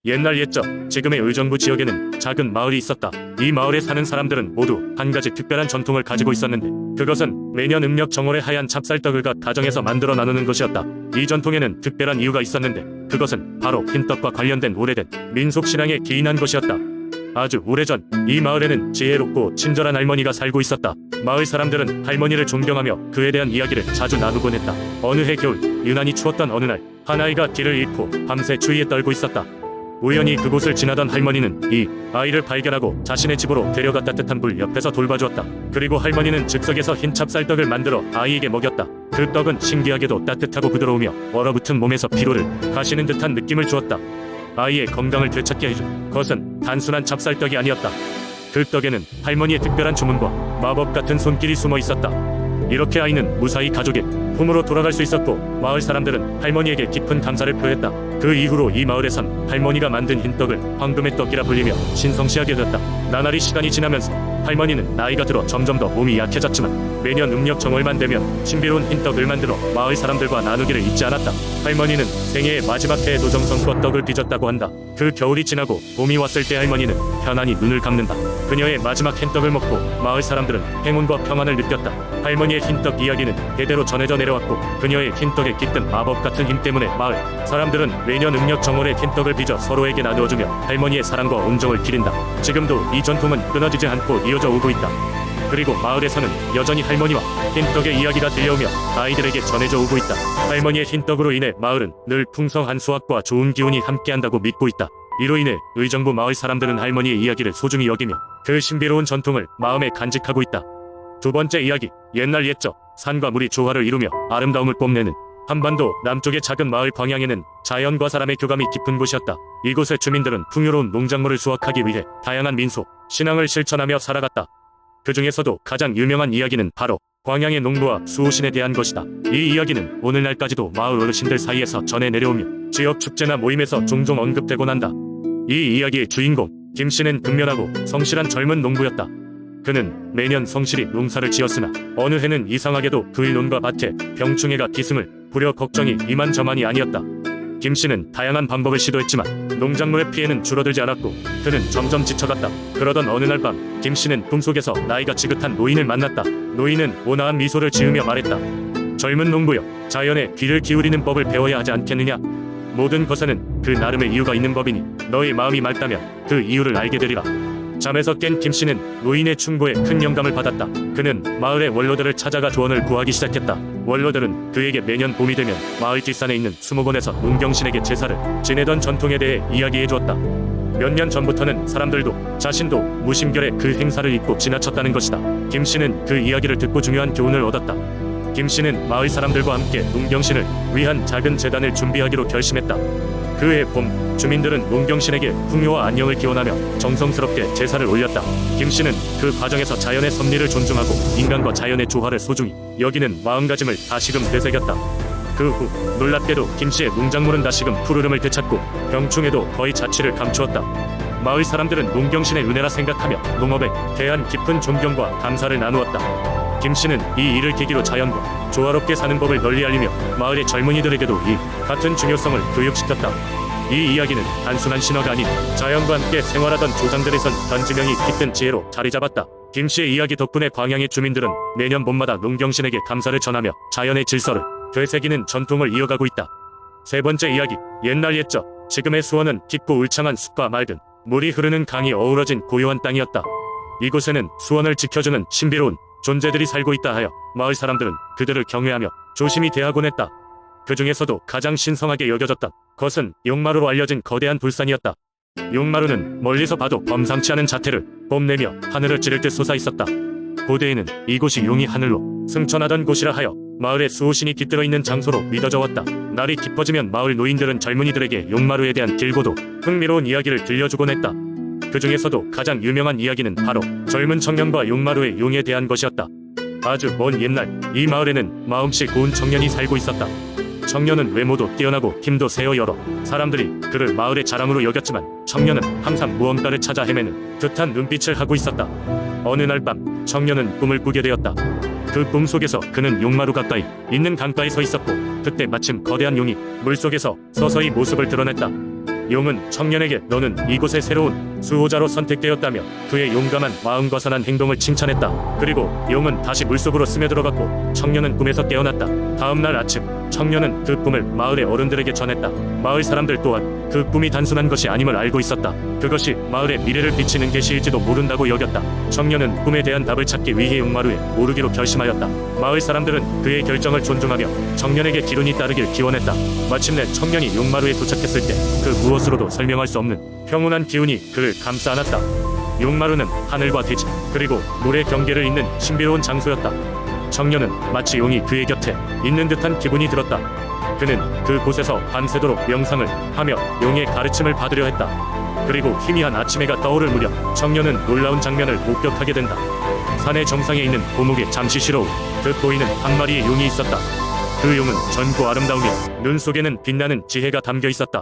옛날 옛적 지금의 의정부 지역에는 작은 마을이 있었다. 이 마을에 사는 사람들은 모두 한 가지 특별한 전통을 가지고 있었는데 그것은 매년 음력 정월에 하얀 찹쌀떡을 각 가정에서 만들어 나누는 것이었다. 이 전통에는 특별한 이유가 있었는데 그것은 바로 흰떡과 관련된 오래된 민속신앙에 기인한 것이었다. 아주 오래전 이 마을에는 지혜롭고 친절한 할머니가 살고 있었다. 마을 사람들은 할머니를 존경하며 그에 대한 이야기를 자주 나누곤 했다. 어느 해 겨울 유난히 추웠던 어느 날 한 아이가 길을 잃고 밤새 추위에 떨고 있었다. 우연히 그곳을 지나던 할머니는 이 아이를 발견하고 자신의 집으로 데려가 따뜻한 불 옆에서 돌봐주었다. 그리고 할머니는 즉석에서 흰 찹쌀떡을 만들어 아이에게 먹였다. 그 떡은 신기하게도 따뜻하고 부드러우며 얼어붙은 몸에서 피로를 가시는 듯한 느낌을 주었다. 아이의 건강을 되찾게 해준 것은 단순한 찹쌀떡이 아니었다. 그 떡에는 할머니의 특별한 주문과 마법 같은 손길이 숨어 있었다. 이렇게 아이는 무사히 가족의 품으로 돌아갈 수 있었고 마을 사람들은 할머니에게 깊은 감사를 표했다. 그 이후로 이 마을에선 할머니가 만든 흰떡을 황금의 떡이라 불리며 신성시하게 되었다. 나날이 시간이 지나면서 할머니는 나이가 들어 점점 더 몸이 약해졌지만 매년 음력 정월만 되면 신비로운 흰떡을 만들어 마을 사람들과 나누기를 잊지 않았다. 할머니는 생애의 마지막 해에도 정성껏 떡을 빚었다고 한다. 그 겨울이 지나고 봄이 왔을 때 할머니는 편안히 눈을 감는다. 그녀의 마지막 흰떡을 먹고 마을 사람들은 행운과 평안을 느꼈다. 할머니의 흰떡 이야기는 대대로 전해져 내려왔고 그녀의 흰떡에 깃든 마법 같은 힘 때문에 마을 사람들은 매년 음력 정월에 흰떡을 빚어 서로에게 나누어주며 할머니의 사랑과 온정을 기린다. 지금도 이 전통은 끊어지지 않고 이어져 오고 있다. 그리고 마을에서는 여전히 할머니와 흰떡의 이야기가 들려오며 아이들에게 전해져 오고 있다. 할머니의 흰떡으로 인해 마을은 늘 풍성한 수확과 좋은 기운이 함께한다고 믿고 있다. 이로 인해 의정부 마을 사람들은 할머니의 이야기를 소중히 여기며 그 신비로운 전통을 마음에 간직하고 있다. 두 번째 이야기, 옛날 옛적 산과 물이 조화를 이루며 아름다움을 뽐내는 한반도 남쪽의 작은 마을 광양에는 자연과 사람의 교감이 깊은 곳이었다. 이곳의 주민들은 풍요로운 농작물을 수확하기 위해 다양한 민속, 신앙을 실천하며 살아갔다. 그 중에서도 가장 유명한 이야기는 바로 광양의 농부와 수호신에 대한 것이다. 이 이야기는 오늘날까지도 마을 어르신들 사이에서 전해 내려오며 지역 축제나 모임에서 종종 언급되곤 한다. 이 이야기의 주인공 김씨는 근면하고 성실한 젊은 농부였다. 그는 매년 성실히 농사를 지었으나 어느 해는 이상하게도 그의 논과 밭에 병충해가 기승을 부려 걱정이 이만저만이 아니었다. 김씨는 다양한 방법을 시도했지만 농작물의 피해는 줄어들지 않았고 그는 점점 지쳐갔다. 그러던 어느 날 밤 김씨는 꿈속에서 나이가 지긋한 노인을 만났다. 노인은 온화한 미소를 지으며 말했다. 젊은 농부여, 자연에 귀를 기울이는 법을 배워야 하지 않겠느냐? 모든 것에는 그 나름의 이유가 있는 법이니 너의 마음이 맑다면 그 이유를 알게 되리라. 잠에서 깬 김씨는 노인의 충고에 큰 영감을 받았다. 그는 마을의 원로들을 찾아가 조언을 구하기 시작했다. 원로들은 그에게 매년 봄이 되면 마을 뒷산에 있는 수목원에서 문경신에게 제사를 지내던 전통에 대해 이야기해 주었다. 몇 년 전부터는 사람들도 자신도 무심결에 그 행사를 잊고 지나쳤다는 것이다. 김씨는 그 이야기를 듣고 중요한 교훈을 얻었다. 김씨는 마을 사람들과 함께 문경신을 위한 작은 제단을 준비하기로 결심했다. 그해 봄 주민들은 문경신에게 풍요와 안녕을 기원하며 정성스럽게 제사를 올렸다. 김씨는 그 과정에서 자연의 섭리를 존중하고 인간과 자연의 조화를 소중히 여기는 마음가짐을 다시금 되새겼다. 그 후 놀랍게도 김씨의 농작물은 다시금 푸르름을 되찾고 병충해도 거의 자취를 감추었다. 마을 사람들은 문경신의 은혜라 생각하며 농업에 대한 깊은 존경과 감사를 나누었다. 김씨는 이 일을 계기로 자연과 조화롭게 사는 법을 널리 알리며 마을의 젊은이들에게도 이 같은 중요성을 교육시켰다. 이 이야기는 단순한 신화가 아닌 자연과 함께 생활하던 조상들의 선 던지명이 깃든 지혜로 자리 잡았다. 김씨의 이야기 덕분에 광양의 주민들은 매년 봄마다 문경신에게 감사를 전하며 자연의 질서를 되새기는 전통을 이어가고 있다. 세 번째 이야기, 옛날 옛적 지금의 수원은 깊고 울창한 숲과 맑은 물이 흐르는 강이 어우러진 고요한 땅이었다. 이곳에는 수원을 지켜주는 신비로운 존재들이 살고 있다 하여 마을 사람들은 그들을 경외하며 조심히 대하곤 했다. 그 중에서도 가장 신성하게 여겨졌던 것은 용마루로 알려진 거대한 불산이었다. 용마루는 멀리서 봐도 범상치 않은 자태를 뽐내며 하늘을 찌를 듯 솟아있었다. 고대에는 이곳이 용이 하늘로 승천하던 곳이라 하여 마을의 수호신이 깃들어 있는 장소로 믿어져 왔다. 날이 깊어지면 마을 노인들은 젊은이들에게 용마루에 대한 길고도 흥미로운 이야기를 들려주곤 했다. 그 중에서도 가장 유명한 이야기는 바로 젊은 청년과 용마루의 용에 대한 것이었다. 아주 먼 옛날 이 마을에는 마음씨 고운 청년이 살고 있었다. 청년은 외모도 뛰어나고 힘도 세어 여러 사람들이 그를 마을의 자랑으로 여겼지만 청년은 항상 무언가를 찾아 헤매는 듯한 눈빛을 하고 있었다. 어느 날 밤 청년은 꿈을 꾸게 되었다. 그 꿈 속에서 그는 용마루 가까이 있는 강가에 서 있었고 그때 마침 거대한 용이 물속에서 서서히 모습을 드러냈다. 용은 청년에게 너는 이곳의 새로운 수호자로 선택되었다며 그의 용감한 마음과 선한 행동을 칭찬했다. 그리고 용은 다시 물속으로 스며들어갔고 청년은 꿈에서 깨어났다. 다음 날 아침 청년은 그 꿈을 마을의 어른들에게 전했다. 마을 사람들 또한 그 꿈이 단순한 것이 아님을 알고 있었다. 그것이 마을의 미래를 비치는 계시일지도 모른다고 여겼다. 청년은 꿈에 대한 답을 찾기 위해 용마루에 오르기로 결심하였다. 마을 사람들은 그의 결정을 존중하며 청년에게 기운이 따르길 기원했다. 마침내 청년이 용마루에 도착했을 때 그 무엇으로도 설명할 수 없는 평온한 기운이 그를 감싸 안았다. 용마루는 하늘과 대지 그리고 물의 경계를 잇는 신비로운 장소였다. 청년은 마치 용이 그의 곁에 있는 듯한 기분이 들었다. 그는 그곳에서 밤새도록 명상을 하며 용의 가르침을 받으려 했다. 그리고 희미한 아침해가 떠오를 무렵 청년은 놀라운 장면을 목격하게 된다. 산의 정상에 있는 고목에 잠시 쉬러 듯 보이는 한 마리의 용이 있었다. 그 용은 젊고 아름다우며 눈 속에는 빛나는 지혜가 담겨 있었다.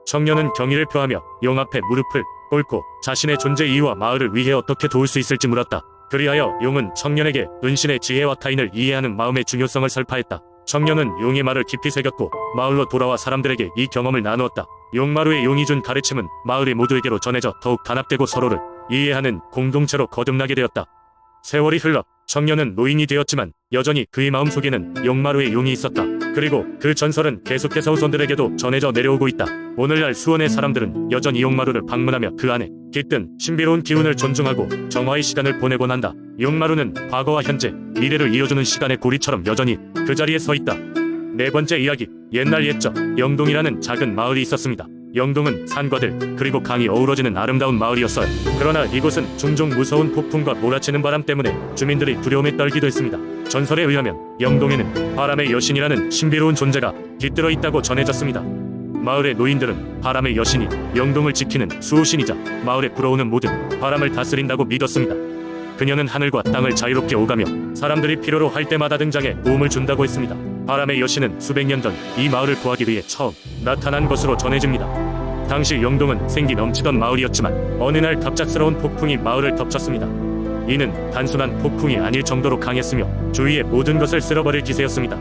청년은 경의를 표하며 용 앞에 무릎을 꿇고 자신의 존재 이유와 마을을 위해 어떻게 도울 수 있을지 물었다. 그리하여 용은 청년에게 은신의 지혜와 타인을 이해하는 마음의 중요성을 설파했다. 청년은 용의 말을 깊이 새겼고 마을로 돌아와 사람들에게 이 경험을 나누었다. 용마루의 용이 준 가르침은 마을의 모두에게로 전해져 더욱 단합되고 서로를 이해하는 공동체로 거듭나게 되었다. 세월이 흘러 청년은 노인이 되었지만 여전히 그의 마음속에는 용마루의 용이 있었다. 그리고 그 전설은 계속해서 후손들에게도 전해져 내려오고 있다. 오늘날 수원의 사람들은 여전히 용마루를 방문하며 그 안에 깃든 신비로운 기운을 존중하고 정화의 시간을 보내곤 한다. 용마루는 과거와 현재, 미래를 이어주는 시간의 고리처럼 여전히 그 자리에 서 있다. 네 번째 이야기, 옛날 옛적 영동이라는 작은 마을이 있었습니다. 영동은 산과들 그리고 강이 어우러지는 아름다운 마을이었어요. 그러나 이곳은 종종 무서운 폭풍과 몰아치는 바람 때문에 주민들이 두려움에 떨기도 했습니다. 전설에 의하면 영동에는 바람의 여신이라는 신비로운 존재가 깃들어 있다고 전해졌습니다. 마을의 노인들은 바람의 여신이 영동을 지키는 수호신이자 마을에 불어오는 모든 바람을 다스린다고 믿었습니다. 그녀는 하늘과 땅을 자유롭게 오가며 사람들이 필요로 할 때마다 등장해 도움을 준다고 했습니다. 바람의 여신은 수백 년 전 이 마을을 구하기 위해 처음 나타난 것으로 전해집니다. 당시 영동은 생기 넘치던 마을이었지만 어느 날 갑작스러운 폭풍이 마을을 덮쳤습니다. 이는 단순한 폭풍이 아닐 정도로 강했으며 주위의 모든 것을 쓸어버릴 기세였습니다.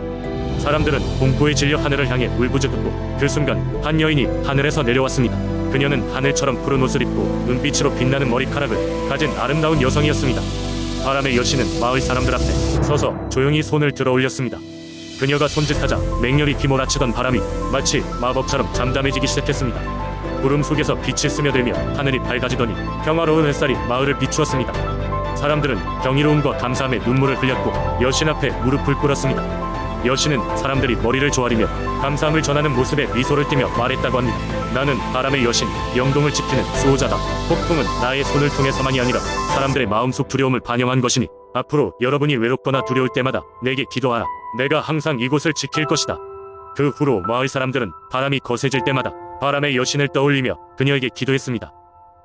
사람들은 공포에 질려 하늘을 향해 울부짖었고 그 순간 한 여인이 하늘에서 내려왔습니다. 그녀는 하늘처럼 푸른 옷을 입고 눈빛으로 빛나는 머리카락을 가진 아름다운 여성이었습니다. 바람의 여신은 마을 사람들 앞에 서서 조용히 손을 들어 올렸습니다. 그녀가 손짓하자 맹렬히 휘몰아치던 바람이 마치 마법처럼 잠잠해지기 시작했습니다. 구름 속에서 빛이 스며들며 하늘이 밝아지더니 평화로운 햇살이 마을을 비추었습니다. 사람들은 경이로움과 감사함에 눈물을 흘렸고 여신 앞에 무릎을 꿇었습니다. 여신은 사람들이 머리를 조아리며 감사함을 전하는 모습에 미소를 띠며 말했다고 합니다. 나는 바람의 여신, 영동을 지키는 수호자다. 폭풍은 나의 손을 통해서만이 아니라 사람들의 마음속 두려움을 반영한 것이니 앞으로 여러분이 외롭거나 두려울 때마다 내게 기도하라. 내가 항상 이곳을 지킬 것이다. 그 후로 마을 사람들은 바람이 거세질 때마다 바람의 여신을 떠올리며 그녀에게 기도했습니다.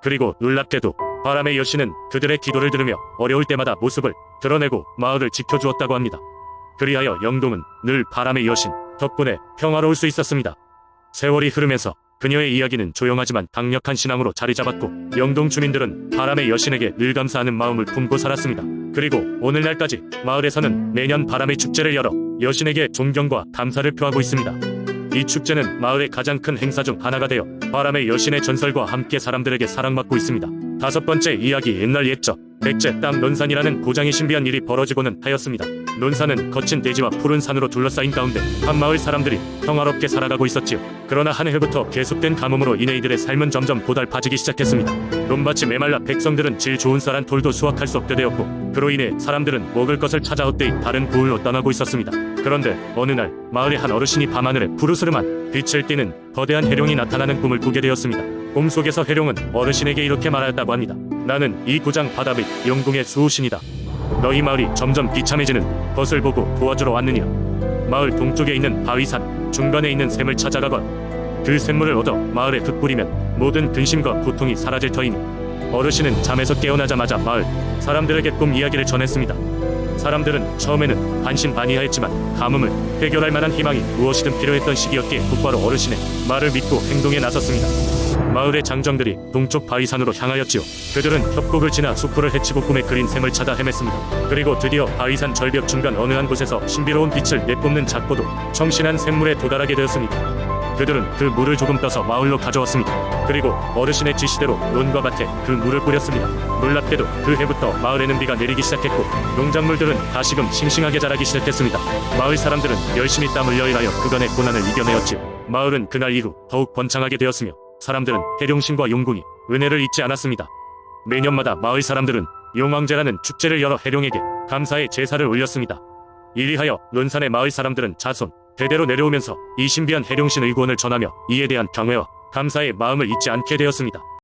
그리고 놀랍게도 바람의 여신은 그들의 기도를 들으며 어려울 때마다 모습을 드러내고 마을을 지켜주었다고 합니다. 그리하여 영동은 늘 바람의 여신 덕분에 평화로울 수 있었습니다. 세월이 흐르면서 그녀의 이야기는 조용하지만 강력한 신앙으로 자리 잡았고 영동 주민들은 바람의 여신에게 늘 감사하는 마음을 품고 살았습니다. 그리고 오늘날까지 마을에서는 매년 바람의 축제를 열어 여신에게 존경과 감사를 표하고 있습니다. 이 축제는 마을의 가장 큰 행사 중 하나가 되어 바람의 여신의 전설과 함께 사람들에게 사랑받고 있습니다. 다섯 번째 이야기, 옛날 옛적 백제 땅 논산이라는 고장이 신비한 일이 벌어지고는 하였습니다. 논산은 거친 대지와 푸른 산으로 둘러싸인 가운데 한 마을 사람들이 평화롭게 살아가고 있었지요. 그러나 한 해부터 계속된 가뭄으로 인해 이들의 삶은 점점 고달파지기 시작했습니다. 논밭이 메말라 백성들은 질 좋은 쌀한 돌도 수확할 수 없게 되었고 그로 인해 사람들은 먹을 것을 찾아 헛되이 다른 고을로 떠나고 있었습니다. 그런데 어느 날 마을의 한 어르신이 밤하늘에 푸르스름한 빛을 띠는 거대한 해룡이 나타나는 꿈을 꾸게 되었습니다. 꿈속에서 해룡은 어르신에게 이렇게 말하였다고 합니다. 나는 이 고장 바다빛 영동의 수호신이다. 너희 마을이 점점 비참해지는 것을 보고 도와주러 왔느니라. 마을 동쪽에 있는 바위산 중간에 있는 샘을 찾아가거라. 그 샘물을 얻어 마을에 흩뿌리면 모든 근심과 고통이 사라질 터이니. 어르신은 잠에서 깨어나자마자 마을 사람들에게 꿈 이야기를 전했습니다. 사람들은 처음에는 반신반의하였지만 가뭄을 해결할 만한 희망이 무엇이든 필요했던 시기였기에 곧바로 어르신의 말을 믿고 행동에 나섰습니다. 마을의 장정들이 동쪽 바위산으로 향하였지요. 그들은 협곡을 지나 숲풀을 헤치고 꿈에 그린 샘을 찾아 헤맸습니다. 그리고 드디어 바위산 절벽 중간 어느 한 곳에서 신비로운 빛을 내뿜는 작고도 청신한 샘물에 도달하게 되었습니다. 그들은 그 물을 조금 떠서 마을로 가져왔습니다. 그리고 어르신의 지시대로 논과 밭에 그 물을 뿌렸습니다. 놀랍게도 그 해부터 마을에는 비가 내리기 시작했고 농작물들은 다시금 싱싱하게 자라기 시작했습니다. 마을 사람들은 열심히 땀 흘려 일하여 그간의 고난을 이겨내었지요. 마을은 그날 이후 더욱 번창하게 되었으며 사람들은 해룡신과 용궁이 은혜를 잊지 않았습니다. 매년마다 마을 사람들은 용왕제라는 축제를 열어 해룡에게 감사의 제사를 올렸습니다. 이리하여 론산의 마을 사람들은 자손 대대로 내려오면서 이 신비한 해룡신 의구원을 전하며 이에 대한 경외와 감사의 마음을 잊지 않게 되었습니다.